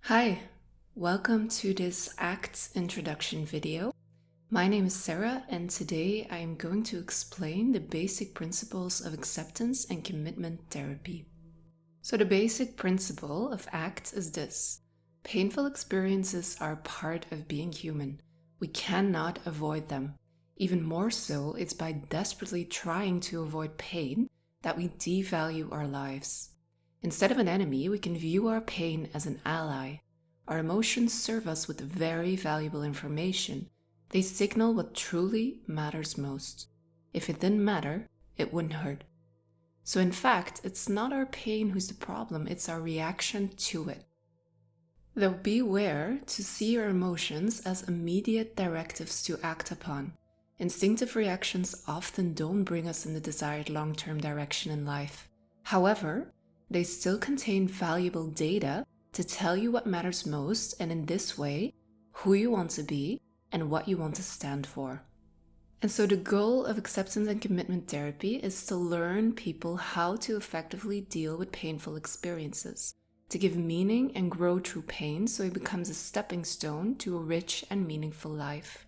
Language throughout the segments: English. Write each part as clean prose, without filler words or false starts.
Hi, welcome to this ACT introduction video. My name is Sarah and today I am going to explain the basic principles of acceptance and commitment therapy. So the basic principle of ACT is this: painful experiences are part of being human. We cannot avoid them. Even more so, it's by desperately trying to avoid pain that we devalue our lives. Instead of an enemy, we can view our pain as an ally. Our emotions serve us with very valuable information. They signal what truly matters most. If it didn't matter, it wouldn't hurt. So in fact, it's not our pain who's the problem, it's our reaction to it. Though beware to see your emotions as immediate directives to act upon. Instinctive reactions often don't bring us in the desired long-term direction in life. However, they still contain valuable data to tell you what matters most, and in this way, who you want to be and what you want to stand for. And so the goal of acceptance and commitment therapy is to learn people how to effectively deal with painful experiences, to give meaning and grow through pain so it becomes a stepping stone to a rich and meaningful life.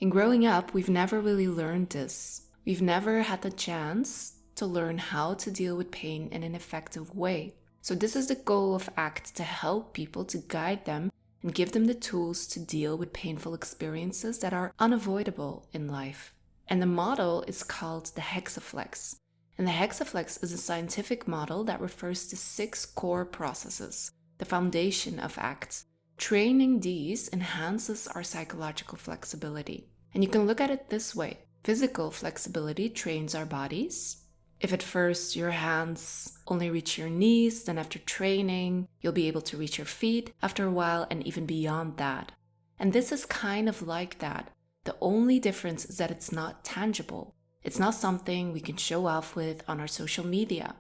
In growing up, we've never really learned this. We've never had the chance to learn how to deal with pain in an effective way. So this is the goal of ACT, to help people, to guide them and give them the tools to deal with painful experiences that are unavoidable in life. And the model is called the hexaflex. And the hexaflex is a scientific model that refers to 6 core processes, the foundation of ACT. Training these enhances our psychological flexibility. And you can look at it this way. Physical flexibility trains our bodies. If at first your hands only reach your knees, then after training, you'll be able to reach your feet after a while and even beyond that. And this is kind of like that. The only difference is that it's not tangible. It's not something we can show off with on our social media.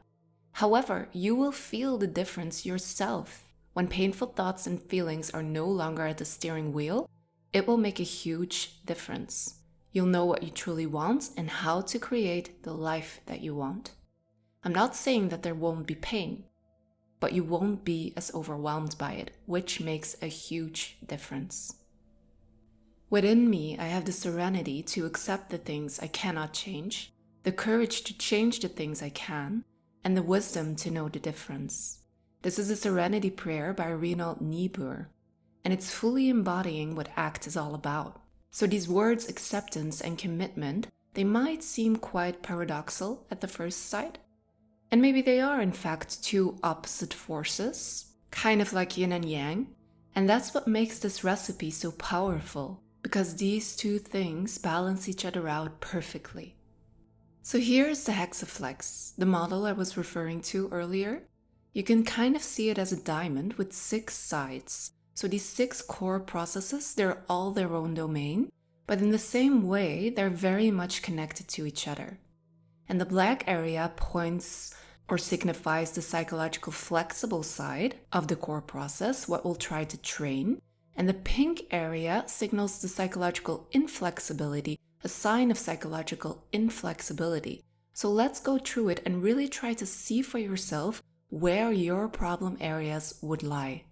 However, you will feel the difference yourself. When painful thoughts and feelings are no longer at the steering wheel, it will make a huge difference. You'll know what you truly want and how to create the life that you want. I'm not saying that there won't be pain, but you won't be as overwhelmed by it, which makes a huge difference. Within me, I have the serenity to accept the things I cannot change, the courage to change the things I can, and the wisdom to know the difference. This is a serenity prayer by Reinhold Niebuhr, and it's fully embodying what ACT is all about. So these words, acceptance and commitment, they might seem quite paradoxical at the first sight. And maybe they are in fact 2 opposite forces, kind of like yin and yang. And that's what makes this recipe so powerful, because these 2 things balance each other out perfectly. So here's the hexaflex, the model I was referring to earlier. You can kind of see it as a diamond with 6 sides. So these 6 core processes, they're all their own domain, but in the same way, they're very much connected to each other. And the black area points or signifies the psychological flexible side of the core process, what we'll try to train. And the pink area signals the psychological inflexibility, a sign of psychological inflexibility. So let's go through it and really try to see for yourself where your problem areas would lie.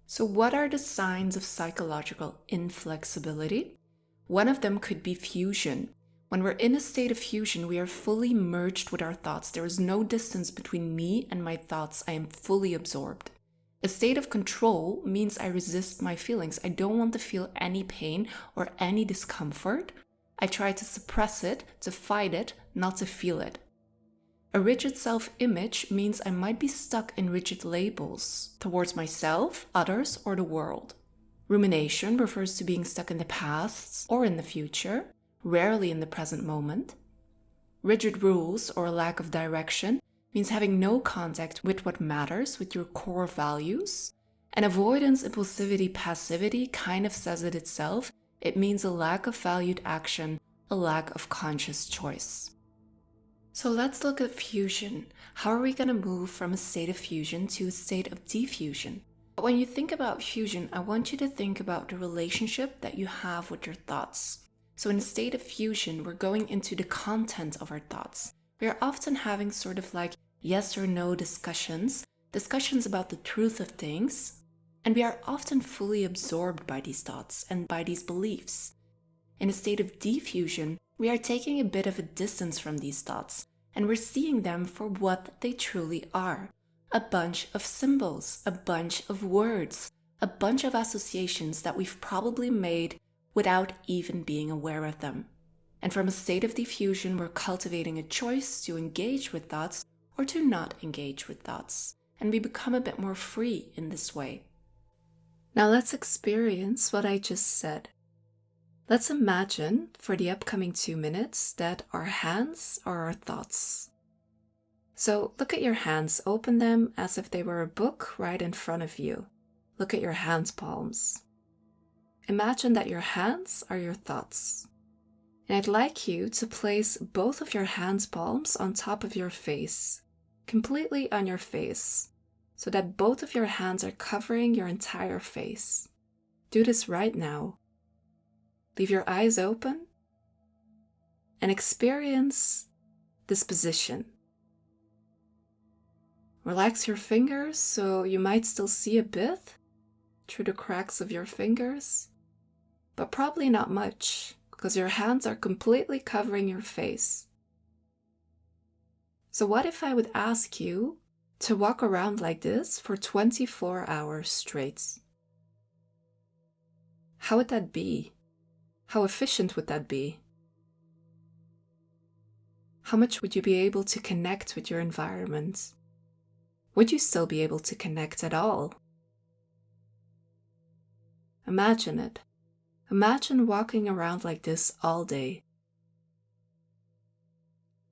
So what are the signs of psychological inflexibility? One of them could be fusion. When we're in a state of fusion, we are fully merged with our thoughts. There is no distance between me and my thoughts. I am fully absorbed. A state of control means I resist my feelings. I don't want to feel any pain or any discomfort. I try to suppress it, to fight it, not to feel it. A rigid self-image means I might be stuck in rigid labels towards myself, others, or the world. Rumination refers to being stuck in the past or in the future, rarely in the present moment. Rigid rules or a lack of direction means having no contact with what matters, with your core values. And avoidance, impulsivity, passivity kind of says it itself. It means a lack of valued action, a lack of conscious choice. So let's look at fusion. How are we going to move from a state of fusion to a state of diffusion? When you think about fusion, I want you to think about the relationship that you have with your thoughts. So in a state of fusion, we're going into the content of our thoughts. We are often having sort of like yes or no discussions about the truth of things. And we are often fully absorbed by these thoughts and by these beliefs. In a state of diffusion, we are taking a bit of a distance from these thoughts, and we're seeing them for what they truly are. A bunch of symbols, a bunch of words, a bunch of associations that we've probably made without even being aware of them. And from a state of diffusion, we're cultivating a choice to engage with thoughts or to not engage with thoughts. And we become a bit more free in this way. Now let's experience what I just said. Let's imagine for the upcoming 2 minutes that our hands are our thoughts. So look at your hands, open them as if they were a book right in front of you. Look at your hands palms. Imagine that your hands are your thoughts. And I'd like you to place both of your hands palms on top of your face, completely on your face, so that both of your hands are covering your entire face. Do this right now. Leave your eyes open and experience this position. Relax your fingers so you might still see a bit through the cracks of your fingers, but probably not much because your hands are completely covering your face. So what if I would ask you to walk around like this for 24 hours straight? How would that be? How efficient would that be? How much would you be able to connect with your environment? Would you still be able to connect at all? Imagine it. Imagine walking around like this all day.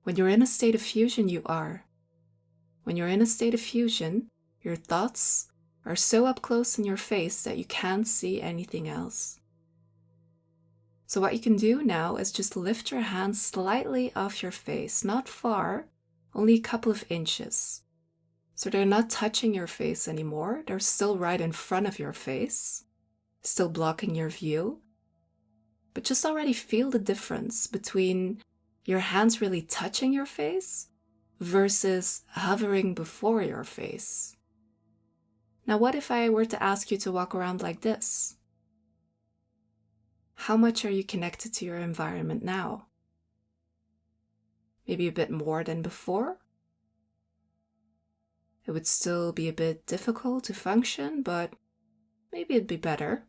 When you're in a state of fusion, you are. When you're in a state of fusion, your thoughts are so up close in your face that you can't see anything else. So what you can do now is just lift your hands slightly off your face, not far, only a couple of inches. So they're not touching your face anymore, they're still right in front of your face, still blocking your view. But just already feel the difference between your hands really touching your face versus hovering before your face. Now, what if I were to ask you to walk around like this? How much are you connected to your environment now? Maybe a bit more than before? It would still be a bit difficult to function, but maybe it'd be better.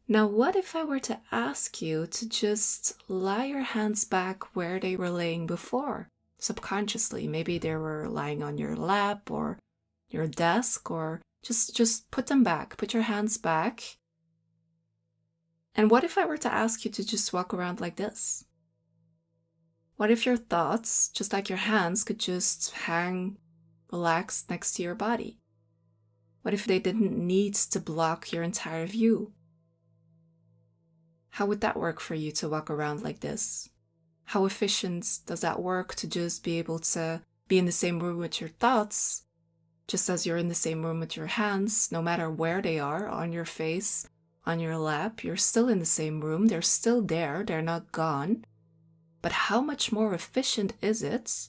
Now, what if I were to ask you to just lie your hands back where they were laying before, subconsciously? Maybe they were lying on your lap or your desk, or just put them back, put your hands back. And what if I were to ask you to just walk around like this? What if your thoughts, just like your hands, could just hang relaxed next to your body? What if they didn't need to block your entire view? How would that work for you to walk around like this? How efficient does that work to just be able to be in the same room with your thoughts, just as you're in the same room with your hands, no matter where they are, on your face, on your lap, you're still in the same room, they're still there, they're not gone. But how much more efficient is it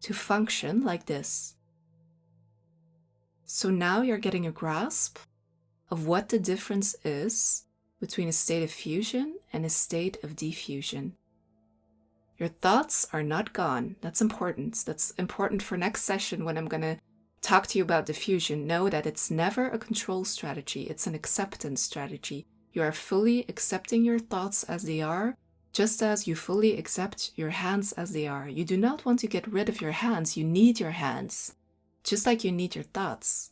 to function like this? So now you're getting a grasp of what the difference is between a state of fusion and a state of diffusion. Your thoughts are not gone. That's important. That's important for next session when I'm going to talk to you about diffusion. Know that it's never a control strategy. It's an acceptance strategy. You are fully accepting your thoughts as they are, just as you fully accept your hands as they are. You do not want to get rid of your hands. You need your hands, just like you need your thoughts.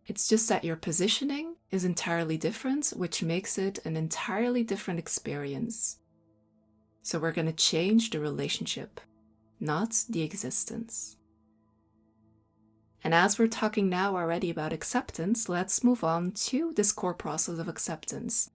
It's just that your positioning is entirely different, which makes it an entirely different experience. So we're going to change the relationship, not the existence. And as we're talking now already about acceptance, let's move on to this core process of acceptance.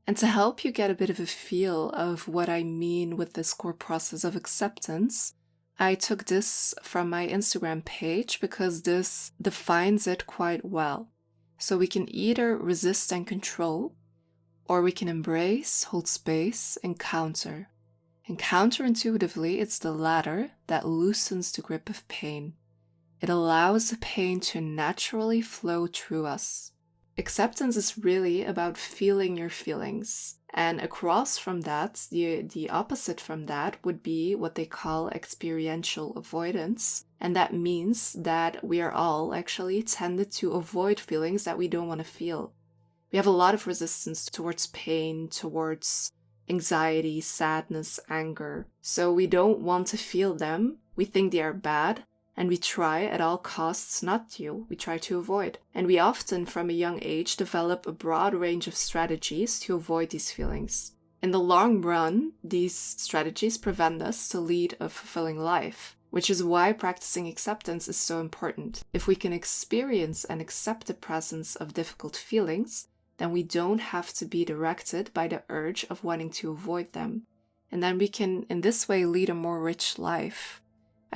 And to help you get a bit of a feel of what I mean with this core process of acceptance, I took this from my Instagram page because this defines it quite well. So we can either resist and control, or we can embrace, hold space, and counter. And counterintuitively, it's the latter that loosens the grip of pain. It allows the pain to naturally flow through us. Acceptance is really about feeling your feelings. And across from that, the opposite from that would be what they call experiential avoidance. And that means that we are all actually tended to avoid feelings that we don't want to feel. We have a lot of resistance towards pain, towards anxiety, sadness, anger. So we don't want to feel them. We think they are bad. And we try at all costs not to. We try to avoid. And we often, from a young age, develop a broad range of strategies to avoid these feelings. In the long run, these strategies prevent us to lead a fulfilling life, which is why practicing acceptance is so important. If we can experience and accept the presence of difficult feelings, then we don't have to be directed by the urge of wanting to avoid them. And then we can, in this way, lead a more rich life.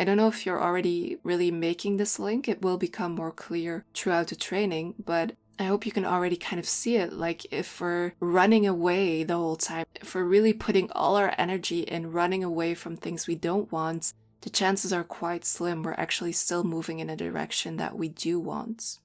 I don't know if you're already really making this link. It will become more clear throughout the training, but I hope you can already kind of see it. Like if we're running away the whole time, if we're really putting all our energy in running away from things we don't want, the chances are quite slim we're actually still moving in a direction that we do want.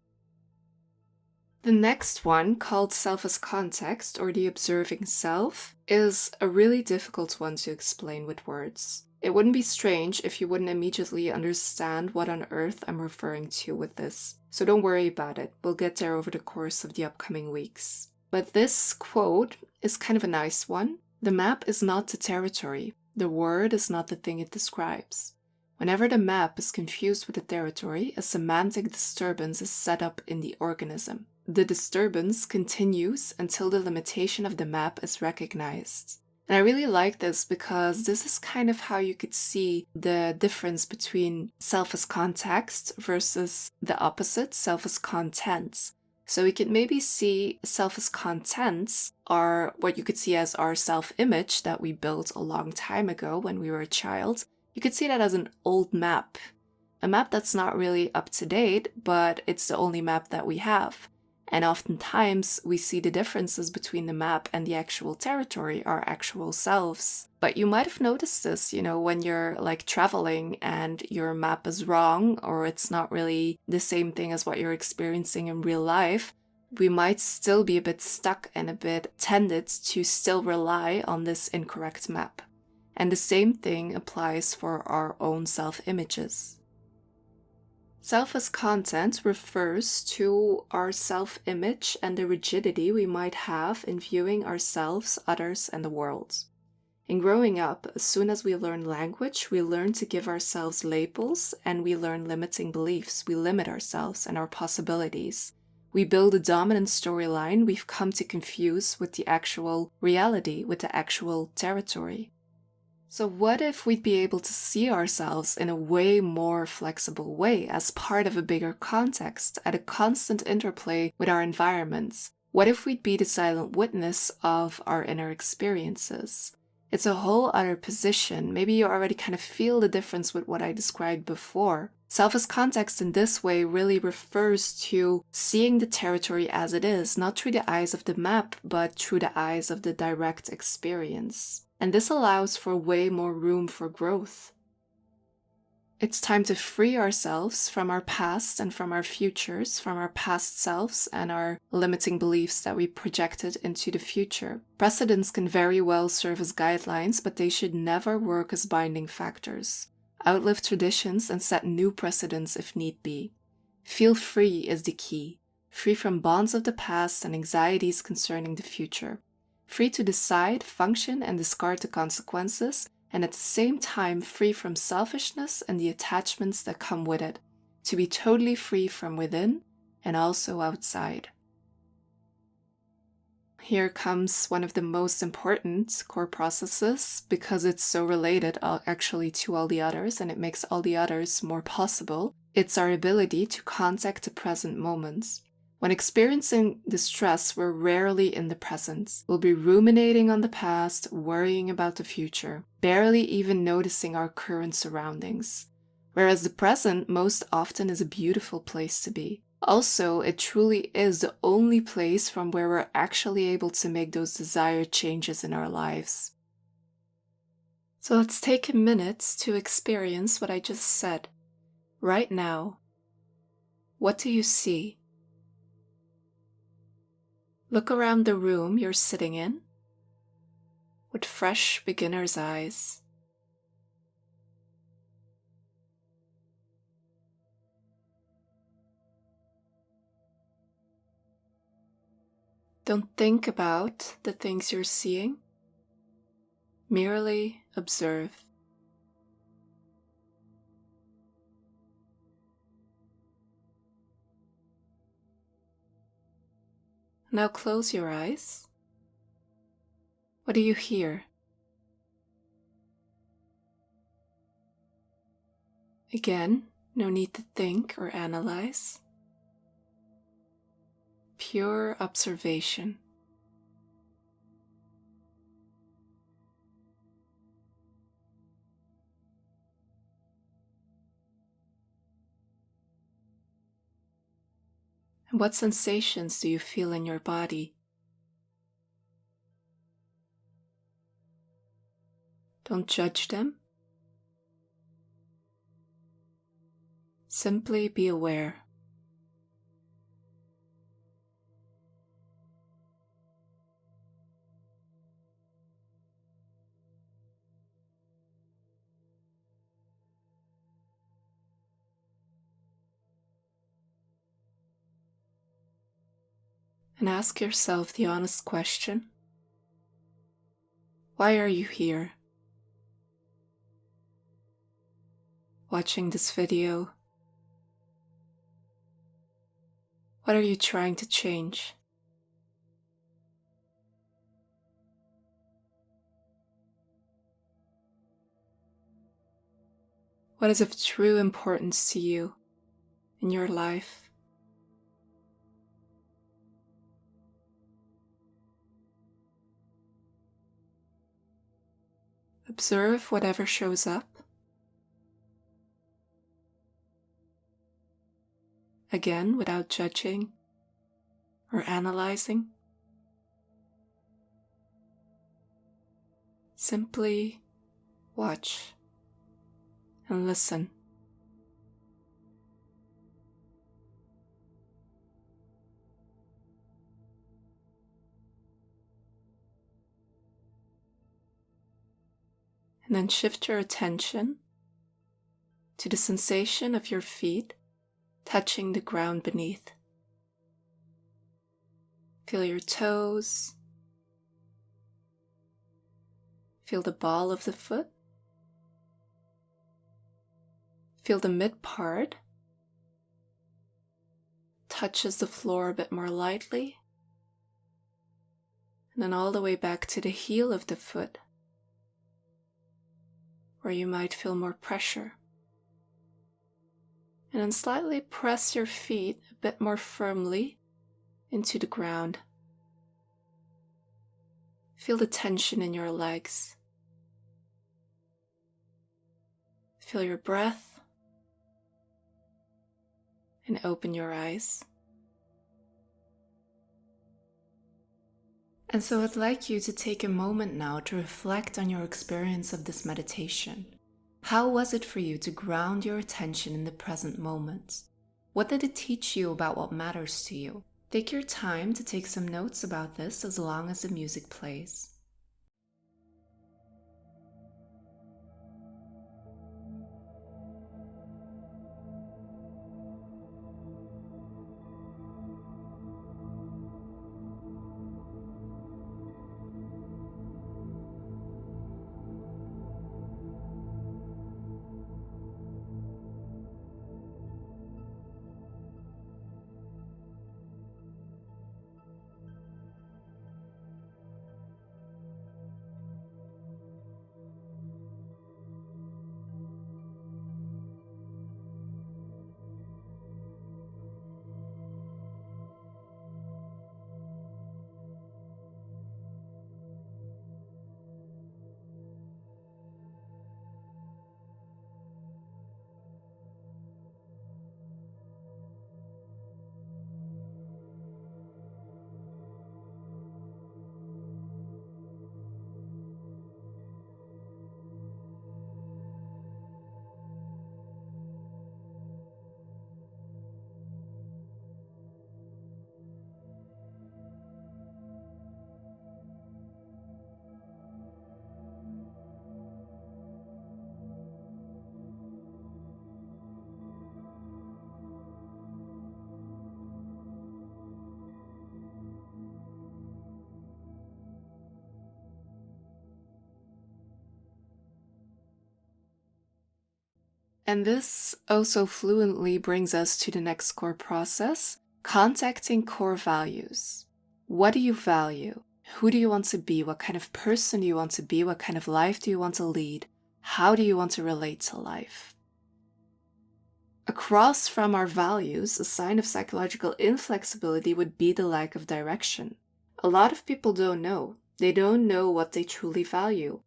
The next one, called self as context, or the observing self, is a really difficult one to explain with words. It wouldn't be strange if you wouldn't immediately understand what on earth I'm referring to with this. So don't worry about it. We'll get there over the course of the upcoming weeks. But this quote is kind of a nice one. The map is not the territory. The word is not the thing it describes. Whenever the map is confused with the territory, a semantic disturbance is set up in the organism. The disturbance continues until the limitation of the map is recognized. And I really like this because this is kind of how you could see the difference between self as context versus the opposite, self as content. So we could maybe see self as contents are what you could see as our self-image that we built a long time ago when we were a child. You could see that as an old map. A map that's not really up to date, but it's the only map that we have. And oftentimes we see the differences between the map and the actual territory, our actual selves. But you might have noticed this, when you're like traveling and your map is wrong or it's not really the same thing as what you're experiencing in real life. We might still be a bit stuck and a bit tended to still rely on this incorrect map. And the same thing applies for our own self-images. Self as content refers to our self-image and the rigidity we might have in viewing ourselves, others, and the world. In growing up, as soon as we learn language, we learn to give ourselves labels and we learn limiting beliefs. We limit ourselves and our possibilities. We build a dominant storyline we've come to confuse with the actual reality, with the actual territory. So what if we'd be able to see ourselves in a way more flexible way as part of a bigger context, at a constant interplay with our environments? What if we'd be the silent witness of our inner experiences? It's a whole other position. Maybe you already kind of feel the difference with what I described before. Self as context in this way really refers to seeing the territory as it is, not through the eyes of the map, but through the eyes of the direct experience. And this allows for way more room for growth. It's time to free ourselves from our past and from our futures, from our past selves and our limiting beliefs that we projected into the future. Precedents can very well serve as guidelines, but they should never work as binding factors. Outlive traditions and set new precedents if need be. Feel free is the key. Free from bonds of the past and anxieties concerning the future. Free to decide, function, and discard the consequences, and at the same time free from selfishness and the attachments that come with it. To be totally free from within and also outside. Here comes one of the most important core processes because it's so related actually to all the others and it makes all the others more possible. It's our ability to contact the present moments. When experiencing distress, we're rarely in the present. We'll be ruminating on the past, worrying about the future, barely even noticing our current surroundings. Whereas the present most often is a beautiful place to be. Also, it truly is the only place from where we're actually able to make those desired changes in our lives. So let's take a minute to experience what I just said. Right now, What do you see? Look around the room you're sitting in with fresh beginner's eyes. Don't think about the things you're seeing. Merely observe. Now close your eyes. What do you hear? Again, no need to think or analyze. Pure observation. And what sensations do you feel in your body? Don't judge them. Simply be aware. And ask yourself the honest question: why are you here? Watching this video? What are you trying to change? What is of true importance to you in your life? Observe whatever shows up. Again, without judging or analyzing. Simply watch and listen. And then shift your attention to the sensation of your feet touching the ground beneath. Feel your toes. Feel the ball of the foot. Feel the mid part touches the floor a bit more lightly. And then all the way back to the heel of the foot, where you might feel more pressure. And then slightly press your feet a bit more firmly into the ground. Feel the tension in your legs. Feel your breath. And open your eyes. And so I'd like you to take a moment now to reflect on your experience of this meditation. How was it for you to ground your attention in the present moment? What did it teach you about what matters to you? Take your time to take some notes about this as long as the music plays. And this also fluently brings us to the next core process, contacting core values. What do you value? Who do you want to be? What kind of person do you want to be? What kind of life do you want to lead? How do you want to relate to life? Across from our values, a sign of psychological inflexibility would be the lack of direction. A lot of people don't know. They don't know what they truly value.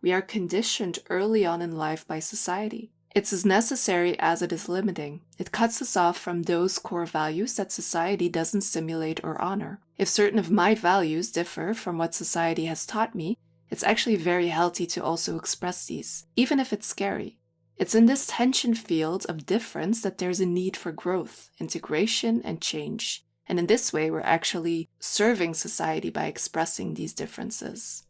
We are conditioned early on in life by society. It's as necessary as it is limiting. It cuts us off from those core values that society doesn't stimulate or honor. If certain of my values differ from what society has taught me, it's actually very healthy to also express these, even if it's scary. It's in this tension field of difference that there's a need for growth, integration, and change. And in this way, we're actually serving society by expressing these differences.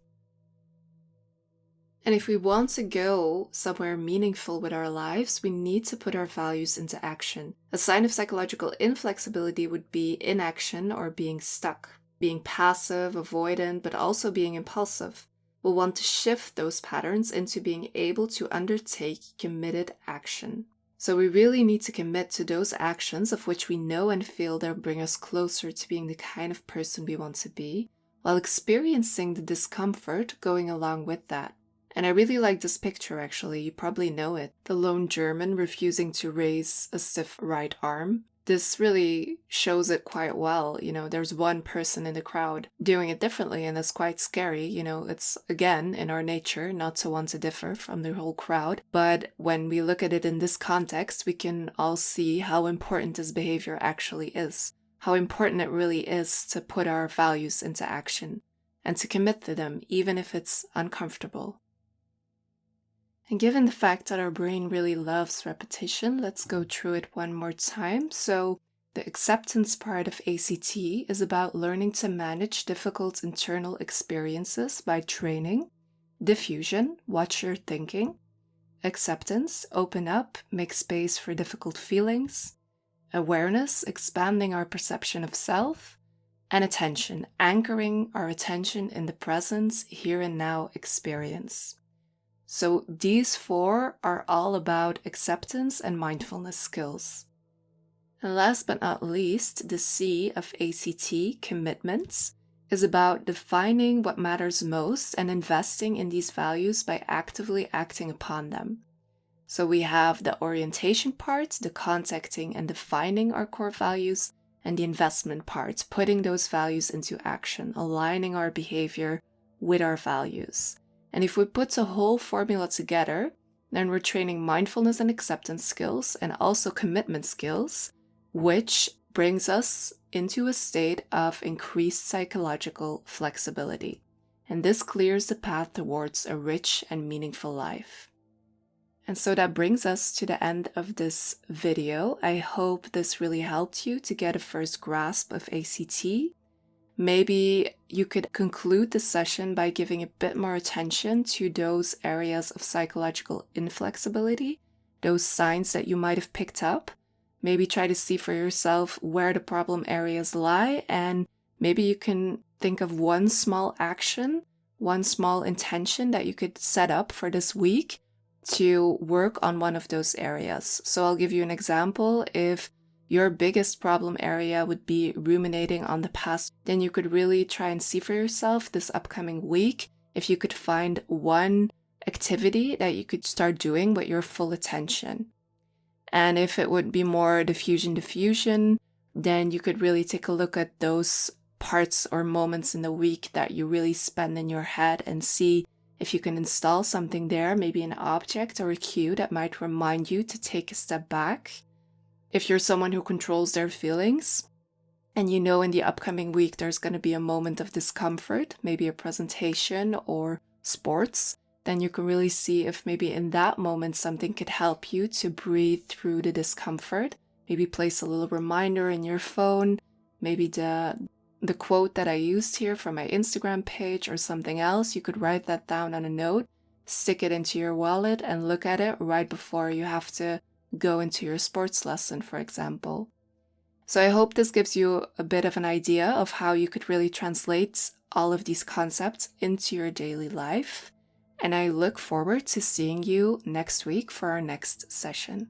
And if we want to go somewhere meaningful with our lives, we need to put our values into action. A sign of psychological inflexibility would be inaction or being stuck, being passive, avoidant, but also being impulsive. We'll want to shift those patterns into being able to undertake committed action. So we really need to commit to those actions of which we know and feel they'll bring us closer to being the kind of person we want to be, while experiencing the discomfort going along with that. And I really like this picture, actually. You probably know it. The lone German refusing to raise a stiff right arm. This really shows it quite well. There's one person in the crowd doing it differently, and it's quite scary. It's, again, in our nature not to want to differ from the whole crowd. But when we look at it in this context, we can all see how important this behavior actually is. How important it really is to put our values into action and to commit to them, even if it's uncomfortable. And given the fact that our brain really loves repetition, let's go through it one more time. So the acceptance part of ACT is about learning to manage difficult internal experiences by training. Diffusion, watch your thinking. Acceptance, open up, make space for difficult feelings. Awareness, expanding our perception of self. And attention, anchoring our attention in the present, here and now experience. So these 4 are all about acceptance and mindfulness skills. And last but not least, the C of ACT, commitments, is about defining what matters most and investing in these values by actively acting upon them. So we have the orientation part, the contacting and defining our core values, and the investment part, putting those values into action, aligning our behavior with our values. And if we put the whole formula together, then we're training mindfulness and acceptance skills and also commitment skills, which brings us into a state of increased psychological flexibility. And this clears the path towards a rich and meaningful life. And so that brings us to the end of this video. I hope this really helped you to get a first grasp of ACT. Maybe you could conclude the session by giving a bit more attention to those areas of psychological inflexibility, those signs that you might have picked up. Maybe try to see for yourself where the problem areas lie, and maybe you can think of one small action, one small intention that you could set up for this week to work on one of those areas. So I'll give you an example. If your biggest problem area would be ruminating on the past, then you could really try and see for yourself this upcoming week if you could find one activity that you could start doing with your full attention. And if it would be more diffusion, then you could really take a look at those parts or moments in the week that you really spend in your head and see if you can install something there, maybe an object or a cue that might remind you to take a step back. If you're someone who controls their feelings, and you know in the upcoming week there's going to be a moment of discomfort, maybe a presentation or sports, then you can really see if maybe in that moment something could help you to breathe through the discomfort. Maybe place a little reminder in your phone, maybe the quote that I used here from my Instagram page or something else. You could write that down on a note, stick it into your wallet and look at it right before you have to go into your sports lesson, for example. So I hope this gives you a bit of an idea of how you could really translate all of these concepts into your daily life. and I look forward to seeing you next week for our next session.